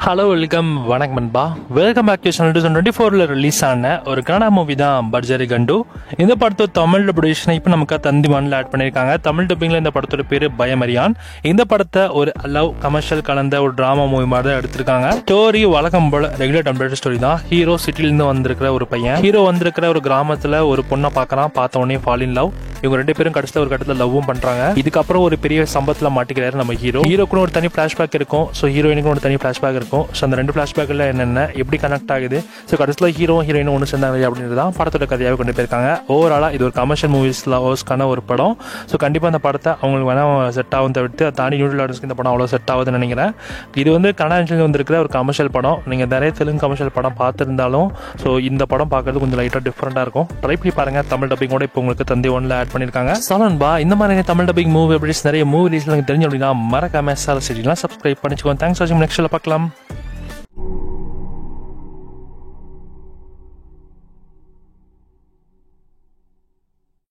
Hello welcome வணக்கம் நண்பா. Welcome back to channel. 2024 release ஆன ஒரு கன்னடா மூவி தான் பர்ஜரி கண்டு. இந்த படத்தோட தமிழ் டபிஷனை இப்போ நமக்கு தந்தி மண்ணில் ஆட் பண்ணியிருக்காங்க. தமிழ் டப்பிங்கில் இந்த படத்தோட பேர் பயமரியான். இந்த படத்தை ஒரு லவ் கமர்ஷியல் கலந்த ஒரு டிராமா மூவி மாதிரி தான் எடுத்திருக்காங்க. ஸ்டோரி வழக்கம் போல ரெகுலர் டெம்ப்ளேட் ஸ்டோரி தான். ஹீரோ சிட்டிலிருந்து வந்திருக்கிற ஒரு பையன், ஹீரோ வந்திருக்கிற ஒரு கிராமத்தில் ஒரு பொண்ணை பார்க்கறான். பார்த்த உடனே ஃபால் இன் லவ். இவங்க ரெண்டு பேரும் கடைசியில் ஒரு கட்டத்தில் லவ்வும் பண்றாங்க. இதுக்கப்புறம் ஒரு பெரிய சம்பவத்தில் மாட்டிக்கிறாரு நம்ம ஹீரோ. ஹீரோக்குன்னு ஒரு தனி ஃபிளாஷ்பேக் இருக்கும், ஸோ ஹீரோயினுக்கு ஒரு தனி ஃபிளாஷ்பேக் இருக்கும். ஸோ அந்த ரெண்டு ஃபிளாஷ்பேக்கில் என்னென்ன எப்படி கனெக்ட் ஆகுது, ஸோ கடைசியில் ஹீரோ ஹீரோயின் ஒன்று சேர்ந்தாங்க அப்படின்றது தான் படத்தோட கதையாக கொண்டு போயிருக்காங்க. ஓவராலாக இது ஒரு கமர்ஷியல் மூவிஸ் லவர்ஸ்க்கான ஒரு படம். ஸோ கண்டிப்பாக அந்த படத்தை அவங்களுக்கு வேணால் செட் ஆகும் தவிர்த்து தாண்டி நியூட்ரல் ஆடியன்ஸ்க்கு இந்த படம் அவ்வளோ செட் ஆகுதுன்னு நினைக்கிறேன். இது வந்து கன்னடா வந்திருக்கிற ஒரு கமர்ஷியல் படம். நீங்கள் நிறைய தெலுங்கு கமர்ஷியல் படம் பார்த்துருந்தாலும் ஸோ இந்த படம் பார்க்கறது கொஞ்சம் லைட்டாக டிஃப்ரெண்டாக இருக்கும். ட்ரை பண்ணி பாருங்க. தமிழ் டப்பிங்கோட இப்போ உங்களுக்கு தந்தி ஒன்றில் ஆட் பண்ணியிருக்காங்க. சாலன்பா இந்த மாதிரி தமிழ் டப்பிங் மூவி எப்படி நிறைய மூவி ரிலீஸ் எனக்கு தெரிஞ்சு அப்படின்னா மறக்காம சால சப்ஸ்கிரைப் பண்ணிச்சுக்கோங்க. தேங்க்ஸ் ஃபார் வாட்சிங். நெக்ஸ்ட் பார்க்கலாம்.